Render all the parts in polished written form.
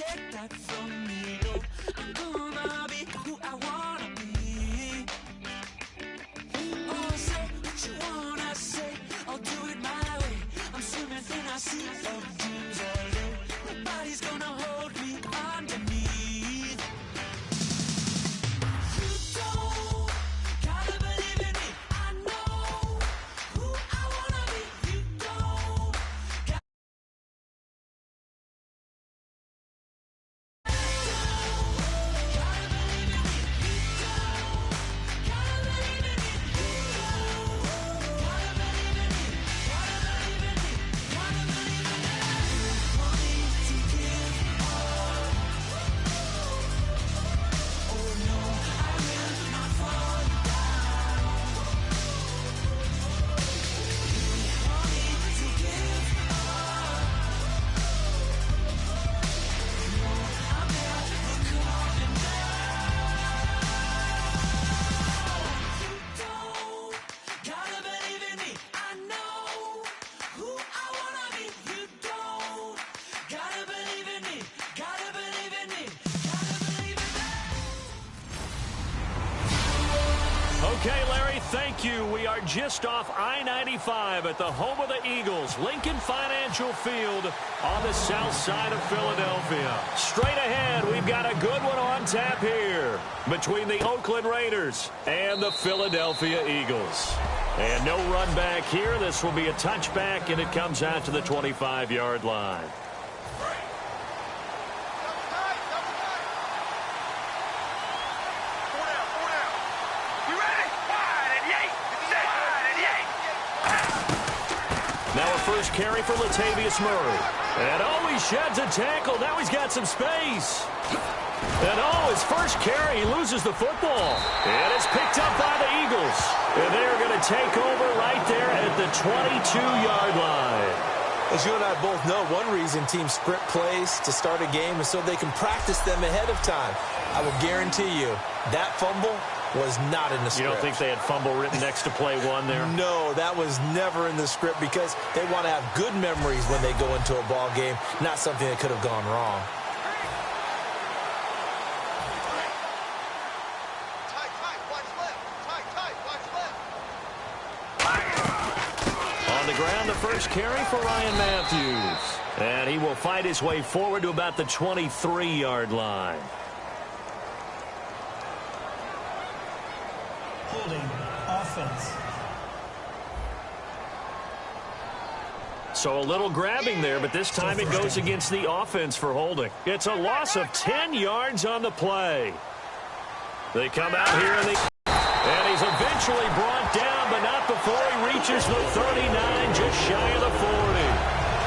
take that from me. No, I'm gonna be who I wanna be. Oh, say what you wanna say, I'll do it my way. I'm swimming in a sea of dreams all day. Nobody's gonna hold me underneath. You don't gotta believe in me. I know who I wanna be. You don't gotta believe in me. You don't gotta believe in me. You don't gotta believe in me. Gotta believe in me. Gotta believe in me. Want me to give up? Oh no, I will not fall down. Want me to give up? No, I'm never coming down. You don't gotta believe in me. I know who I wanna be. You don't gotta believe in me. Gotta believe in me. Gotta believe in me. Okay, Larry, thank you. We are just off I-95 at the home of the Eagles, Lincoln Financial Field on the south side of Philadelphia. Straight ahead, we've got a good one on tap here between the Oakland Raiders and the Philadelphia Eagles. And no run back here. This will be a touchback, and it comes out to the 25-yard line. Now a first carry for Latavius Murray. And he sheds a tackle. Now he's got some space. And his first carry, he loses the football. And it's picked up by the Eagles. And they're going to take over right there at the 22-yard line. As you and I both know, one reason teams sprint plays to start a game is so they can practice them ahead of time. I will guarantee you that fumble was not in the script. You don't think they had fumble written next to play one there? No, that was never in the script because they want to have good memories when they go into a ball game, not something that could have gone wrong. On the ground, the first carry for Ryan Matthews. And he will fight his way forward to about the 23-yard line. Holding offense. So a little grabbing there, but this time it goes against the offense for holding. It's a loss of 10 yards on the play. They come out here and he's eventually brought down, but not before he reaches the 39, just shy of the 40.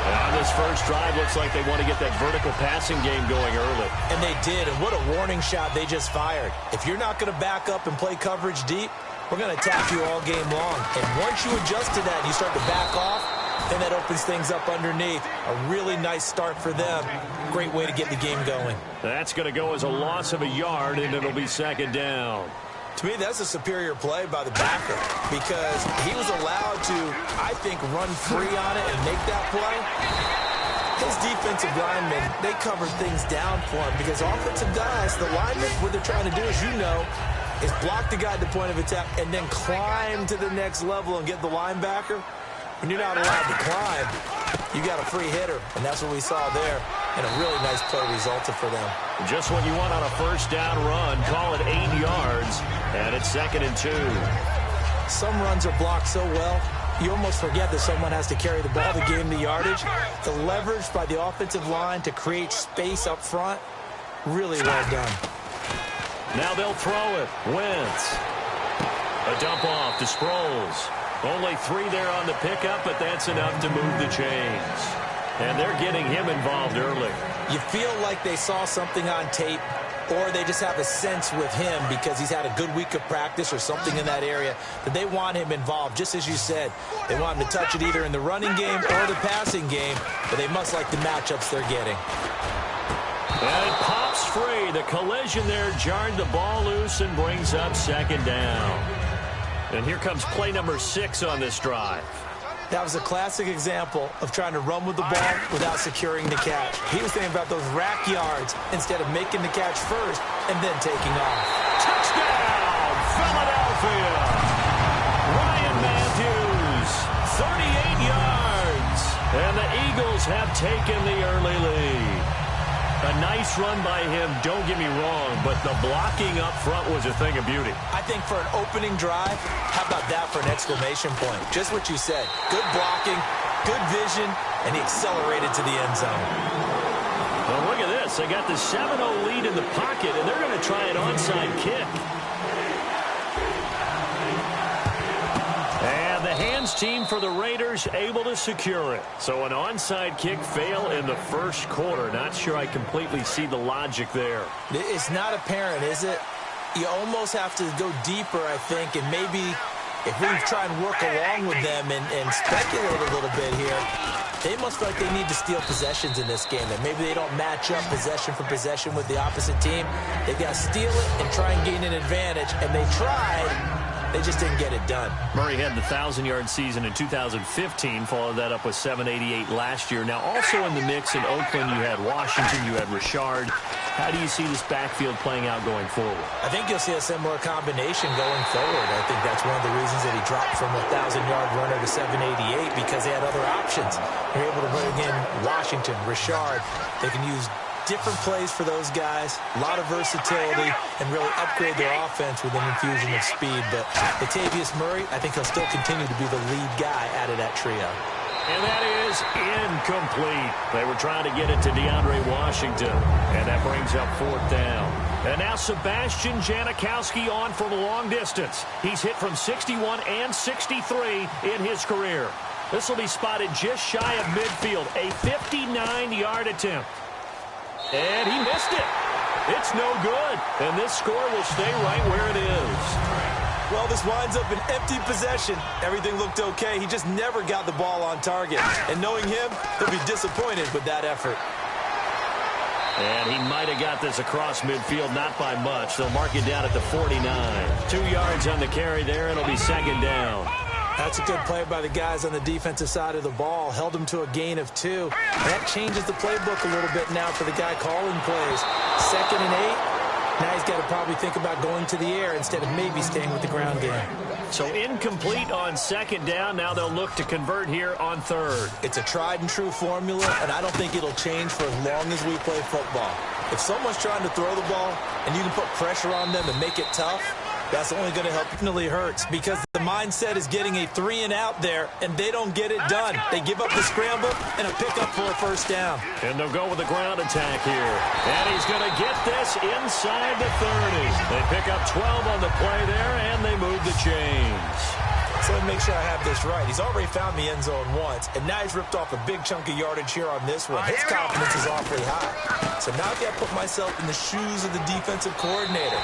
On this first drive, looks like they want to get that vertical passing game going early. And they did, and what a warning shot they just fired. If you're not going to back up and play coverage deep, we're going to attack you all game long. And once you adjust to that and you start to back off, then that opens things up underneath. A really nice start for them. Great way to get the game going. That's going to go as a loss of a yard, and it'll be second down. To me, that's a superior play by the backer because he was allowed to, I think, run free on it and make that play. His defensive linemen, they covered things down for him because offensive guys, the linemen, what they're trying to do, as you know, is block the guy at the point of attack and then climb to the next level and get the linebacker. When you're not allowed to climb, you got a free hitter, and that's what we saw there. And a really nice play resulted for them. Just what you want on a first down run. Call it 8 yards, and it's 2nd and 2. Some runs are blocked so well, you almost forget that someone has to carry the ball to gain the yardage. The leverage by the offensive line to create space up front, really well done. Now they'll throw it. Wentz. A dump off to Sproles. Only 3 there on the pickup, but that's enough to move the chains. And they're getting him involved early. You feel like they saw something on tape, or they just have a sense with him because he's had a good week of practice or something in that area that they want him involved. Just as you said, they want him to touch it either in the running game or the passing game, but they must like the matchups they're getting. And it pops free. The collision there jarred the ball loose and brings up second down. And here comes play number 6 on this drive. That was a classic example of trying to run with the ball without securing the catch. He was thinking about those rack yards instead of making the catch first and then taking off. Touchdown, Philadelphia! Ryan Matthews, 38 yards. And the Eagles have taken the early lead. A nice run by him, don't get me wrong, but the blocking up front was a thing of beauty. I think for an opening drive, how about that for an exclamation point? Just what you said. Good blocking, good vision, and he accelerated to the end zone. Well, look at this. They got the 7-0 lead in the pocket, and they're going to try an onside kick. And the hands team for the Raiders able to secure it. So an onside kick fail in the first quarter. Not sure I completely see the logic there. It's not apparent, is it? You almost have to go deeper, I think, and maybe if we try and work along with them and speculate a little bit here, they must feel like they need to steal possessions in this game. That maybe they don't match up possession for possession with the opposite team. They got to steal it and try and gain an advantage, and they tried. They just didn't get it done. Murray had the 1,000-yard season in 2015, followed that up with 788 last year. Now, also in the mix in Oakland, you had Washington, you had Richard. How do you see this backfield playing out going forward? I think you'll see a similar combination going forward. I think that's one of the reasons that he dropped from a 1,000-yard runner to 788 because they had other options. They're able to bring in Washington, Richard. They can use different plays for those guys, a lot of versatility, and really upgrade their offense with an infusion of speed. But Latavius Murray, I think he'll still continue to be the lead guy out of that trio. And that is incomplete. They were trying to get it to DeAndre Washington, and that brings up 4th down. And now Sebastian Janikowski on from long distance. He's hit from 61 and 63 in his career. This will be spotted just shy of midfield, a 59-yard attempt. And he missed it. It's no good. And this score will stay right where it is. Well, this winds up an empty possession. Everything looked okay. He just never got the ball on target. And knowing him, he'll be disappointed with that effort. And he might have got this across midfield, not by much. They'll mark it down at the 49. 2 yards on the carry there. It'll be 2nd down. That's a good play by the guys on the defensive side of the ball. Held them to a gain of 2. And that changes the playbook a little bit now for the guy calling plays. 2nd and 8. Now he's got to probably think about going to the air instead of maybe staying with the ground game. So incomplete on 2nd down. Now they'll look to convert here on 3rd. It's a tried and true formula, and I don't think it'll change for as long as we play football. If someone's trying to throw the ball and you can put pressure on them and make it tough, that's only going to help. It really hurts because the mindset is getting a 3-and-out there, and they don't get it done. They give up the scramble and a pickup for a 1st down. And they'll go with the ground attack here. And he's going to get this inside the 30. They pick up 12 on the play there, and they move the chains. So let me make sure I have this right. He's already found the end zone once, and now he's ripped off a big chunk of yardage here on this one. His confidence is awfully high. So now I've got to put myself in the shoes of the defensive coordinator.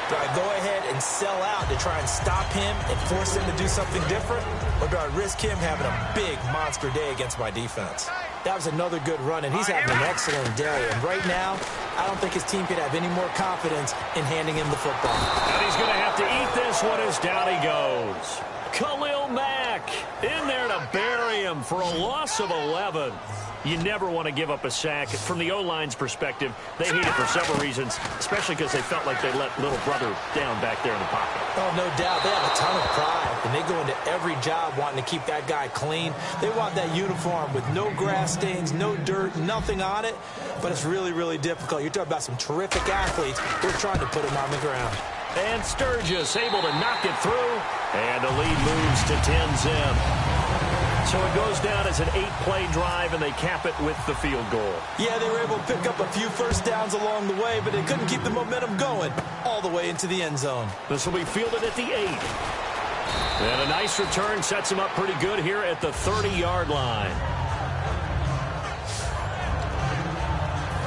Do I go ahead and sell out to try and stop him and force him to do something different? Or do I risk him having a big monster day against my defense? That was another good run, and he's having an excellent day. And right now, I don't think his team could have any more confidence in handing him the football. And he's going to have to eat this one as down he goes. Khalil Mack in there to bury him for a loss of 11. You never want to give up a sack. From the O-line's perspective, they hate it for several reasons, especially because they felt like they let little brother down back there in the pocket. Oh, no doubt. They have a ton of pride, and they go into every job wanting to keep that guy clean. They want that uniform with no grass stains, no dirt, nothing on it, but it's really, really difficult. You're talking about some terrific athletes who are trying to put him on the ground. And Sturgis able to knock it through, and the lead moves to 10-zip. So it goes down as an 8-play drive, and they cap it with the field goal. Yeah, they were able to pick up a few first downs along the way, but they couldn't keep the momentum going all the way into the end zone. This will be fielded at the 8. And a nice return sets them up pretty good here at the 30-yard line.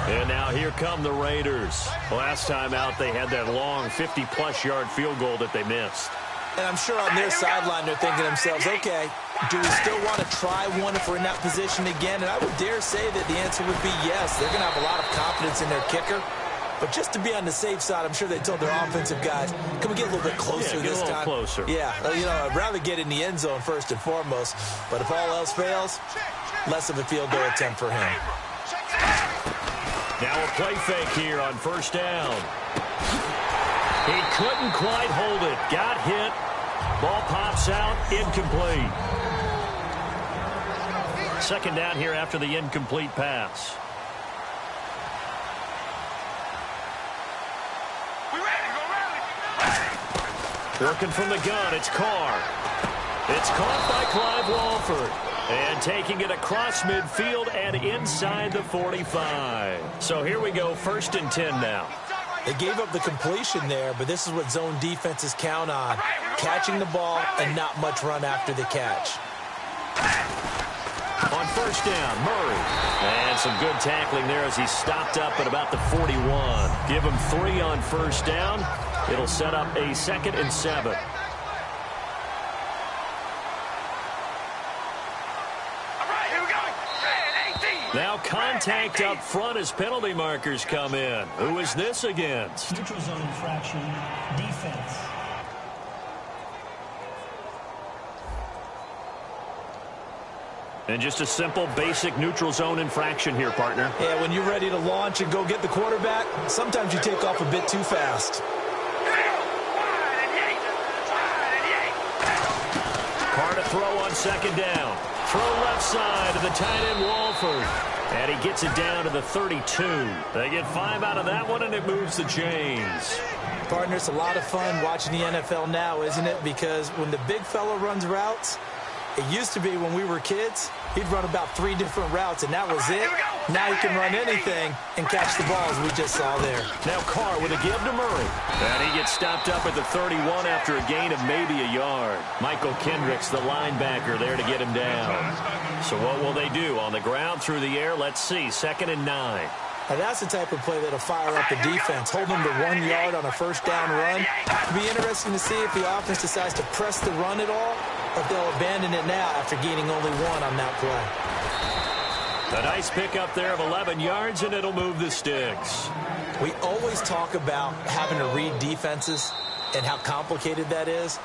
And now here come the Raiders. Last time out, they had that long 50-plus yard field goal that they missed. And I'm sure on their sideline they're thinking to themselves, okay, do we still want to try one if we're in that position again? And I would dare say that the answer would be yes. They're going to have a lot of confidence in their kicker. But just to be on the safe side, I'm sure they told their offensive guys, can we get a little bit closer this time? Closer. Yeah, I'd rather get in the end zone first and foremost. But if all else fails, less of a field goal attempt for him. Now a play fake here on first down. He couldn't quite hold it. Got hit. Ball pops out. Incomplete. Second down here after the incomplete pass. Working from the gun, it's Carr. It's caught by Clive Walford. And taking it across midfield and inside the 45. So here we go, 1st and 10 now. They gave up the completion there, but this is what zone defenses count on. Catching the ball and not much run after the catch. On first down, Murray. And some good tackling there as he stopped up at about the 41. Give him 3 on first down. It'll set up a 2nd and 7. Now contact up front as penalty markers come in. Who is this against? Neutral zone infraction, defense. And just a simple, basic neutral zone infraction here, partner. Yeah, when you're ready to launch and go get the quarterback, sometimes you take off a bit too fast. Carr to throw on second down. Throw left side to the tight end, Walford. And he gets it down to the 32. They get 5 out of that one, and it moves the chains. Partner, it's a lot of fun watching the NFL now, isn't it? Because when the big fella runs routes, it used to be when we were kids, he'd run about 3 different routes, and that was it. Now he can run anything and catch the ball, as we just saw there. Now Carr with a give to Murray. And he gets stopped up at the 31 after a gain of maybe a yard. Michael Kendricks, the linebacker, there to get him down. So what will they do? On the ground, through the air? Let's see. 2nd and 9. Now that's the type of play that'll fire up the defense. Hold them to 1 yard on a first down run. It'll be interesting to see if the offense decides to press the run at all, or if they'll abandon it now after gaining only 1 on that play. A nice pickup there of 11 yards, and it'll move the sticks. We always talk about having to read defenses and how complicated that is.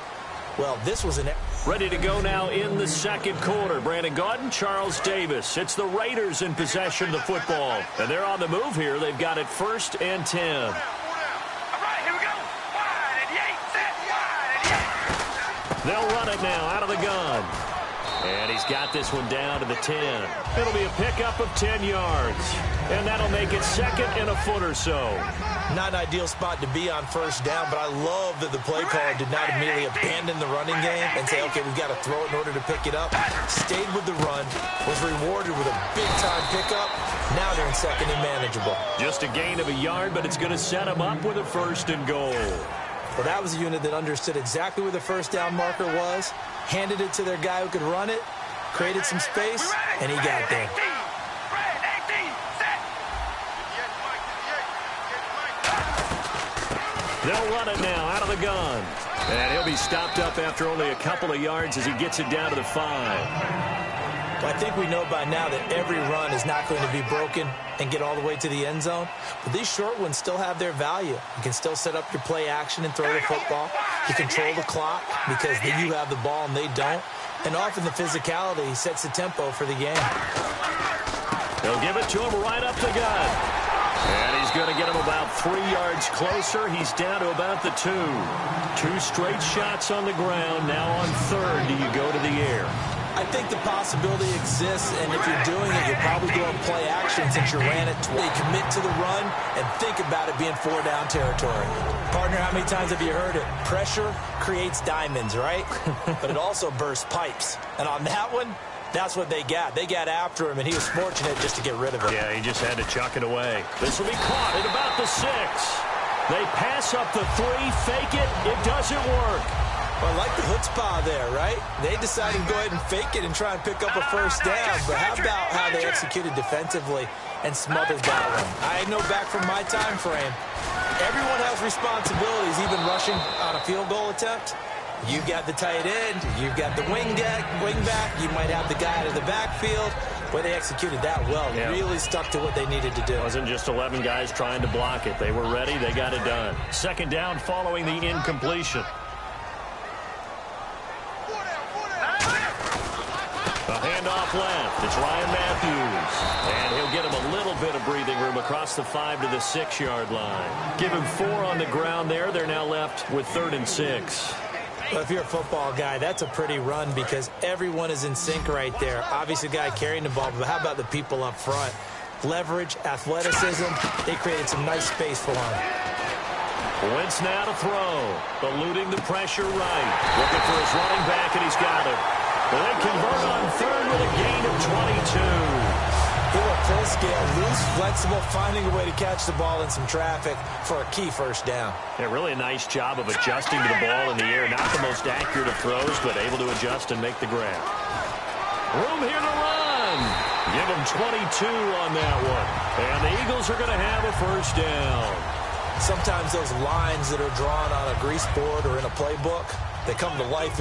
Well, this was an... Ready to go now in the second quarter. Brandon Gaudin, Charles Davis. It's the Raiders in possession of the football. And they're on the move here. They've got it 1st and 10. They'll run it now out of the gun. And he's got this one down to the 10. It'll be a pickup of 10 yards. And that'll make it 2nd and a foot or so. Not an ideal spot to be on first down, but I love that the play caller did not immediately abandon the running game and say, okay, we've got to throw it in order to pick it up. Stayed with the run, was rewarded with a big-time pickup. Now they're in 2nd and manageable. Just a gain of a yard, but it's going to set them up with a 1st and goal. Well, that was a unit that understood exactly where the first down marker was, handed it to their guy who could run it, created some space, and he got there. They'll run it now out of the gun. And he'll be stopped up after only a couple of yards as he gets it down to the 5. Well, I think we know by now that every run is not going to be broken and get all the way to the end zone. But these short ones still have their value. You can still set up your play action and throw the football. You control the clock because you have the ball and they don't. And often the physicality sets the tempo for the game. They'll give it to him right up the gut. And he's going to get him about 3 yards closer. He's down to about the 2. 2 straight shots on the ground. Now on 3rd, do you go to the air? I think the possibility exists, and if you're doing it, you'll probably go and play action since you ran it twice. Commit to the run and think about it being 4-down territory. Partner, how many times have you heard it? Pressure creates diamonds, right? But it also bursts pipes. And on that one, that's what they got. They got after him, and he was fortunate just to get rid of it. Yeah, he just had to chuck it away. This will be caught at about the 6. They pass up the 3, fake it. It doesn't work. Well, I like the chutzpah there, right? They decided to go ahead and fake it and try and pick up a first down. But how about how they executed defensively and smothered that one? I know back from my time frame, everyone has responsibilities, even rushing on a field goal attempt. You've got the tight end, you've got the wing back, you might have the guy out of the backfield. Boy, they executed that well. Yeah. Really stuck to what they needed to do. It wasn't just 11 guys trying to block it. They were ready. They got it done. Second down following the incompletion. A handoff left. It's Ryan Matthews. And he'll get him a little bit of breathing room across the 5 to the 6-yard line. Give him 4 on the ground there. They're now left with 3rd and 6. Well, if you're a football guy, that's a pretty run because everyone is in sync right there. Obviously, the guy carrying the ball, but how about the people up front? Leverage, athleticism, they created some nice space for him. Wentz now to throw. Eluding the pressure right. Looking for his running back, and he's got it. They convert on 3rd with a gain of 22. They were full scale, loose, flexible, finding a way to catch the ball in some traffic for a key first down. Yeah, really a nice job of adjusting to the ball in the air. Not the most accurate of throws, but able to adjust and make the grab. Room here to run. Give them 22 on that one. And the Eagles are going to have a first down. Sometimes those lines that are drawn on a grease board or in a playbook, they come to life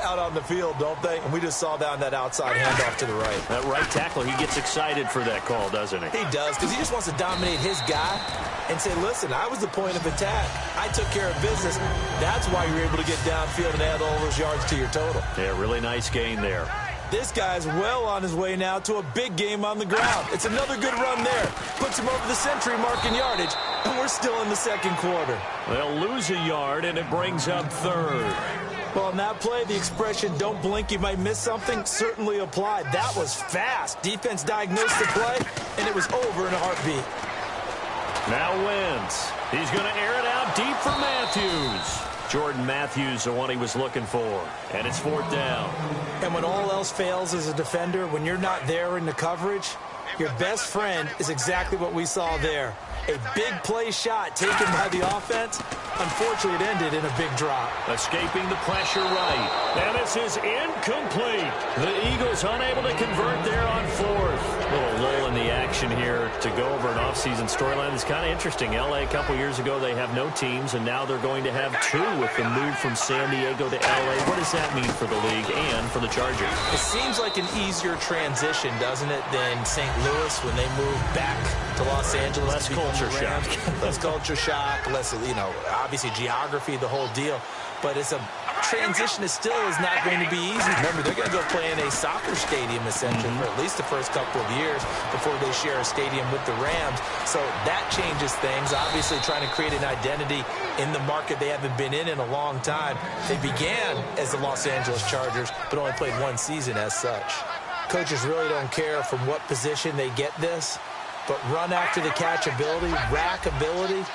out on the field, don't they? And we just saw down that outside handoff to the right. That right tackle, he gets excited for that call, doesn't he? He does, because he just wants to dominate his guy and say, listen, I was the point of attack. I took care of business. That's why you're able to get downfield and add all those yards to your total. Yeah, really nice gain there. This guy's well on his way now to a big game on the ground. It's another good run there. Puts him over the century mark in yardage, and we're still in the second quarter. They'll lose a yard, and it brings up 3rd. Well, on that play, the expression, don't blink, you might miss something, certainly applied. That was fast. Defense diagnosed the play, and it was over in a heartbeat. Now Wentz. He's going to air it out deep for Matthews. Jordan Matthews, the one he was looking for. And it's 4th down. And when all else fails as a defender, when you're not there in the coverage, your best friend is exactly what we saw there. A big play shot taken by the offense. Unfortunately, it ended in a big drop. Escaping the pressure right. And this is incomplete. The Eagles unable to convert there on 4th. Little lull in the action here to go over an offseason storyline. It's kind of interesting. L.A. a couple years ago, they have no teams, and now they're going to have 2 with the move from San Diego to L.A. What does that mean for the league and for the Chargers? It seems like an easier transition, doesn't it, than St. Louis when they moved back to Los Angeles. Less culture shock. Less culture shock, less, obviously geography, the whole deal. But it's a transition that still is not going to be easy. Remember, they're going to go play in a soccer stadium, essentially, for at least the first couple of years before they share a stadium with the Rams. So that changes things. Obviously, trying to create an identity in the market they haven't been in a long time. They began as the Los Angeles Chargers, but only played 1 season as such. Coaches really don't care from what position they get this, but run after the catch ability, rack ability,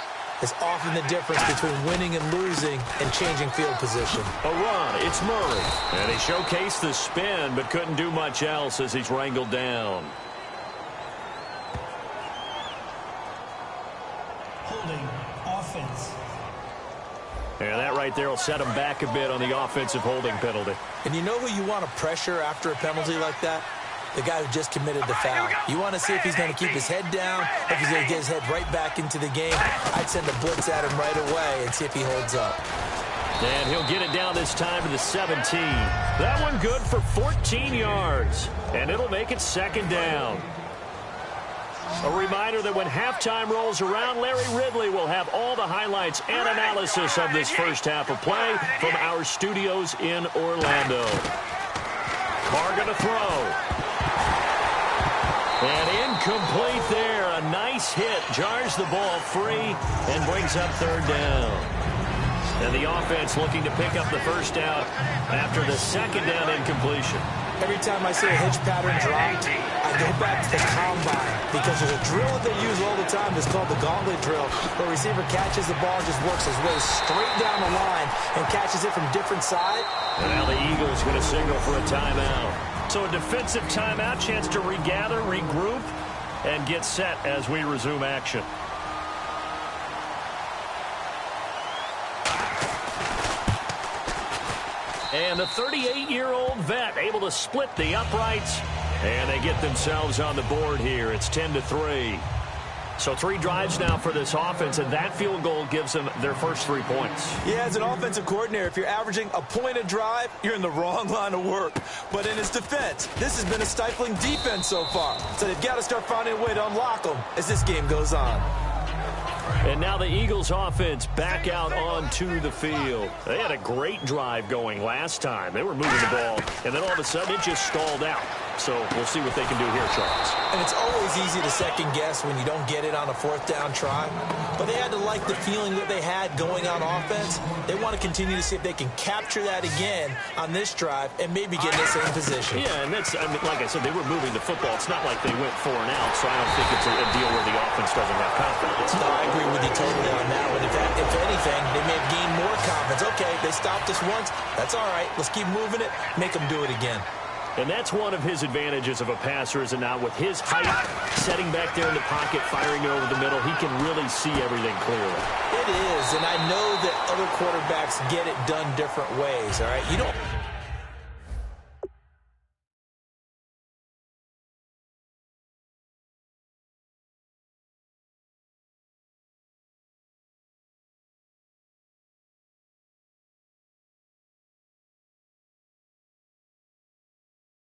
is often the difference between winning and losing and changing field position. A run, it's Murray. And he showcased the spin, but couldn't do much else as he's wrangled down. Holding offense. And that right there will set him back a bit on the offensive holding penalty. And you know who you want to pressure after a penalty like that? The guy who just committed the foul. You want to see if he's going to keep his head down, if he's going to get his head right back into the game. I'd send a blitz at him right away and see if he holds up. And he'll get it down this time to the 17. That one good for 14 yards. And it'll make it 2nd down. A reminder that when halftime rolls around, Larry Ridley will have all the highlights and analysis of this first half of play from our studios in Orlando. Carr going to throw. And incomplete there. A nice hit. Jars the ball free and brings up 3rd down. And the offense looking to pick up the first down after the 2nd down incompletion. Every time I see a hitch pattern dropped, I go back to the combine because there's a drill that they use all the time that's called the gauntlet drill, where a receiver catches the ball, just works his way straight down the line and catches it from different side. And now the Eagles going to signal for a timeout. So a defensive timeout, chance to regather, regroup, and get set as we resume action. And the 38-year-old vet able to split the uprights, and they get themselves on the board here. It's 10-3. So 3 drives now for this offense, and that field goal gives them their first 3 points. Yeah, as an offensive coordinator, if you're averaging a point a drive, you're in the wrong line of work. But in his defense, this has been a stifling defense so far. So they've got to start finding a way to unlock them as this game goes on. And now the Eagles offense back out onto the field. They had a great drive going last time. They were moving the ball, and then all of a sudden it just stalled out. So we'll see what they can do here, Charles. And it's always easy to second guess when you don't get it on a 4th down try. But they had to like the feeling that they had going on offense. They want to continue to see if they can capture that again on this drive and maybe get in the same position. Yeah, and that's, I mean, like I said, they were moving the football. It's not like they went 4 and out, so I don't think it's a deal where the offense doesn't have confidence. No, I agree with you totally on that one. If anything, they may have gained more confidence. Okay, they stopped us once. That's all right. Let's keep moving it. Make them do it again. And that's one of his advantages of a passer, is it not? With his height, setting back there in the pocket, firing it over the middle, he can really see everything clearly. It is, and I know that other quarterbacks get it done different ways, all right? You don't